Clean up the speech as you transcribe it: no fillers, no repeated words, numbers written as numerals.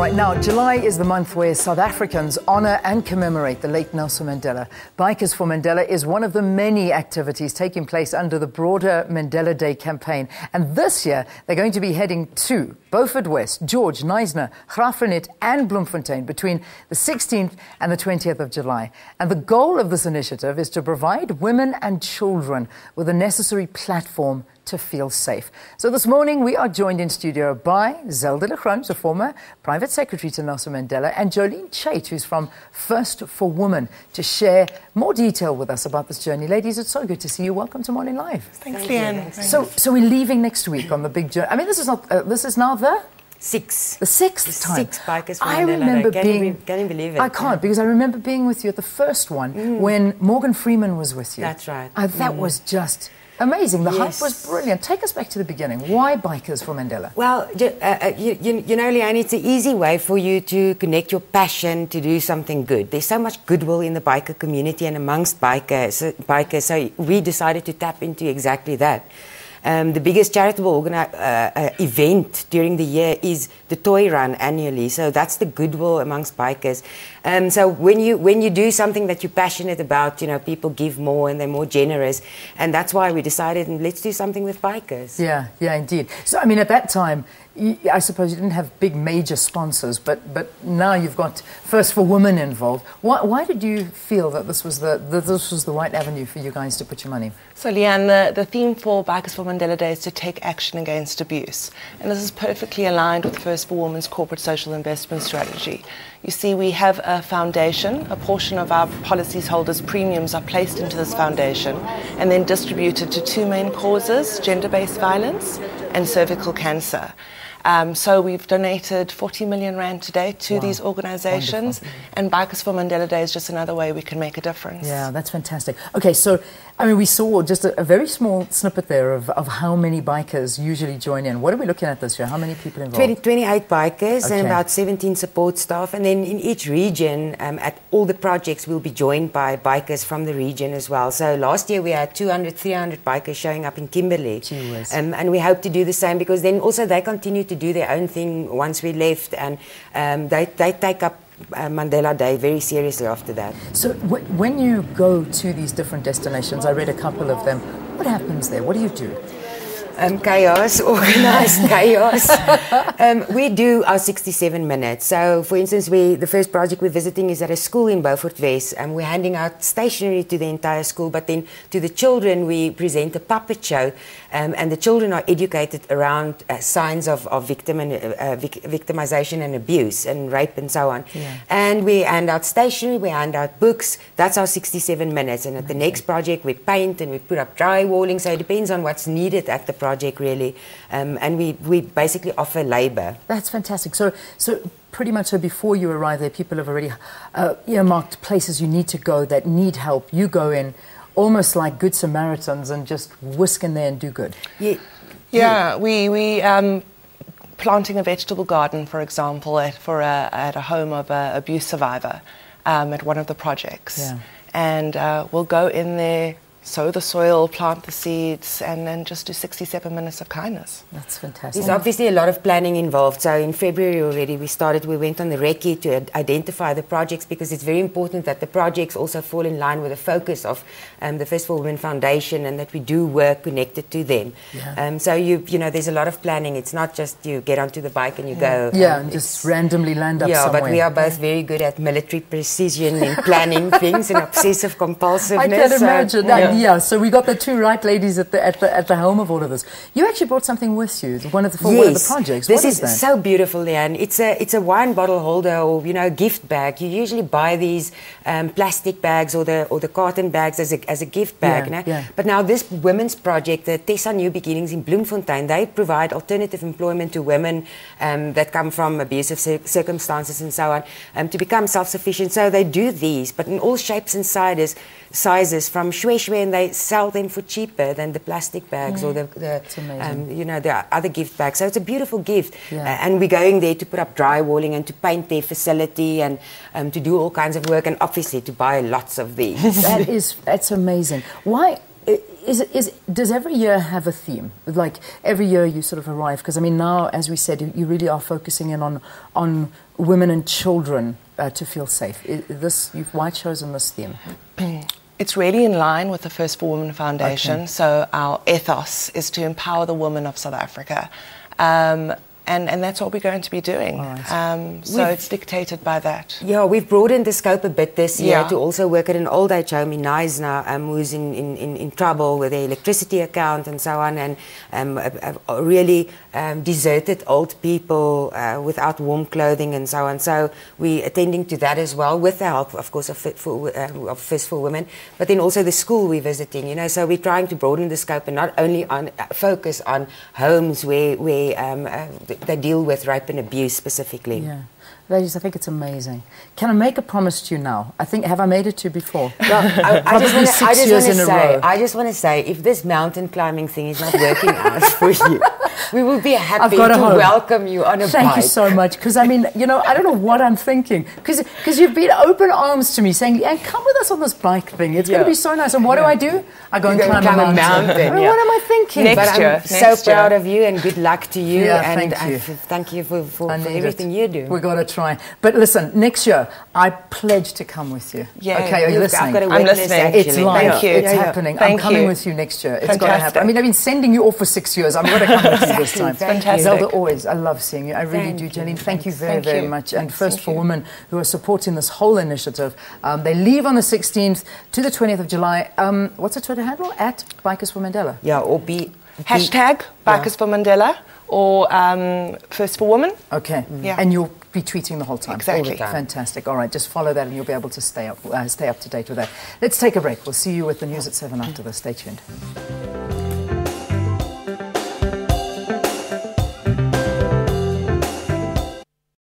All right, now, July is the month where South Africans honour and commemorate the late Nelson Mandela. Bikers for Mandela is one of the many activities taking place under the broader Mandela Day campaign. And this year, they're going to be heading to Beaufort West, George, Knysna, Graaff Reinet and Bloemfontein between the 16th and the 20th of July. And the goal of this initiative is to provide women and children with a necessary platform to feel safe. So this morning we are joined in studio by Zelda la Grange, the former private secretary to Nelson Mandela, and Jolene Chait, who's from First for Women, to share more detail with us about this journey. Ladies, it's so good to see you. Welcome to Morning Live. Thanks, Leanne. So we're leaving next week on the big journey. I mean, this is not. This is now the sixth time. 6 bikers from I Mandela. remember Can you believe it? I can't, because I remember being with you at the first one when Morgan Freeman was with you. That's right. That was just amazing. The hype was brilliant. Take us back to the beginning. Why Bikers for Mandela? Well, you know, Leanne, it's an easy way for you to connect your passion to do something good. There's so much goodwill in the biker community and amongst bikers, so we decided to tap into exactly that. The biggest charitable event during the year is the toy run annually. So that's the goodwill amongst bikers. So when you do something that you're passionate about, you know, people give more and they're more generous. And that's why we decided, let's do something with bikers. Yeah, indeed. So, I mean, at that time, I suppose you didn't have big major sponsors, but now you've got First for Women involved. Why did you feel that this was the right avenue for you guys to put your money? So, Leanne, the theme for Bikers for Mandela Day is to take action against abuse. And this is perfectly aligned with First for Women's corporate social investment strategy. You see, we have a foundation. A portion of our policyholders' premiums are placed into this foundation and then distributed to two main causes: gender-based violence and cervical cancer. So we've donated 40 million rand today to these organisations, and Bikers for Mandela Day is just another way we can make a difference. Yeah, that's fantastic. Okay, so I mean, we saw just a very small snippet there of how many bikers usually join in. What are we looking at this year? How many people involved? 28 bikers and about 17 support staff. And then in each region, at all the projects, we'll be joined by bikers from the region as well. So last year we had 200, 300 bikers showing up in Kimberley. And we hope to do the same, because then also they continue to do their own thing once we left, and they take up Mandela Day very seriously after that. So when you go to these different destinations, I read a couple of them, what happens there? What do you do? Chaos, organised chaos. We do our 67 minutes. So, for instance, the first project we're visiting is at a school in Beaufort West, and we're handing out stationery to the entire school, but then to the children we present a puppet show, and the children are educated around signs of victimization and abuse and rape and so on. And we hand out stationery, we hand out books. That's our 67 minutes. And at the next project we paint and we put up drywalling, so it depends on what's needed at the project really, and we basically offer labour. That's fantastic. So pretty much before you arrive there, people have already earmarked places you need to go that need help. You go in almost like good Samaritans and just whisk in there and do good. Yeah, we planting a vegetable garden, for example, at a home of an abuse survivor at one of the projects. And we'll go in there, sow the soil, plant the seeds, and then just do 67 minutes of kindness. That's fantastic. There's obviously a lot of planning involved. So in February already we went on the recce to identify the projects, because it's very important that the projects also fall in line with the focus of the First for Women Foundation, and that we do work connected to them. So you know, there's a lot of planning. It's not just you get onto the bike and you go. And just randomly land up somewhere. But we are both very good at military precision in planning things and obsessive compulsiveness. I can imagine that. Yeah, so we got the two right ladies at the helm of all of this. You actually brought something with you, one of the projects. This is so beautiful, Leanne. It's a wine bottle holder, or gift bag. You usually buy these plastic bags or the carton bags as a gift bag. But now this women's project, the Tessa New Beginnings in Bloemfontein, they provide alternative employment to women that come from abusive circumstances and so on, to become self-sufficient. So they do these, but in all shapes and sizes from shwe, and they sell them for cheaper than the plastic bags or the other gift bags. So it's a beautiful gift. And we're going there to put up drywalling and to paint their facility and to do all kinds of work, and obviously to buy lots of these. That's amazing. Why? does every year have a theme? Like every year you sort of arrive, because I mean now, as we said, you really are focusing in on women and children to feel safe. Why chosen this theme? It's really in line with the First for Women Foundation. Okay. So our ethos is to empower the women of South Africa. And that's what we're going to be doing. Right. So it's dictated by that. Yeah, we've broadened the scope a bit this year to also work at an old age home in Knysna, who's in trouble with their electricity account and so on, and really deserted old people without warm clothing and so on. So we're attending to that as well, with the help, of course, of First for Women, but then also the school we're visiting. You know, so we're trying to broaden the scope and not only focus on homes where they deal with rape and abuse specifically. Yeah. Ladies, I think it's amazing. Can I make a promise to you now? Have I made it to you before? Well, I just want to say, if this mountain climbing thing is not working out for you, we will be happy to welcome you on a bike. Thank you so much, because I mean, you know, I don't know what I'm thinking, because you've been open arms to me, saying, "And come with us on this bike thing. It's going to be so nice." And what do? I go and climb a mountain. What am I thinking? I'm so proud of you, and good luck to you. Yeah, and thank you. Thank you for everything you do. We've got to try. But listen, next year, I pledge to come with you. Yeah, okay, are you listening? I'm listening. It's live. Thank you. It's happening. I'm coming with you next year. It's got to happen. I mean, I've been sending you off for 6 years. I'm going to come with you this time. Fantastic. Zelda, always. I love seeing you. I really do, Jolene. Thank you very much. And First for Women, who are supporting this whole initiative. They leave on the 16th to the 20th of July. What's the Twitter handle? At Bikers for Mandela. Yeah, or Hashtag Bikers for Mandela, or First for Women. Okay. Yeah. And you'll be tweeting the whole time. Exactly. All the time. Fantastic. All right, just follow that and you'll be able to stay up to date with that. Let's take a break. We'll see you with the news at 7 after this. Stay tuned.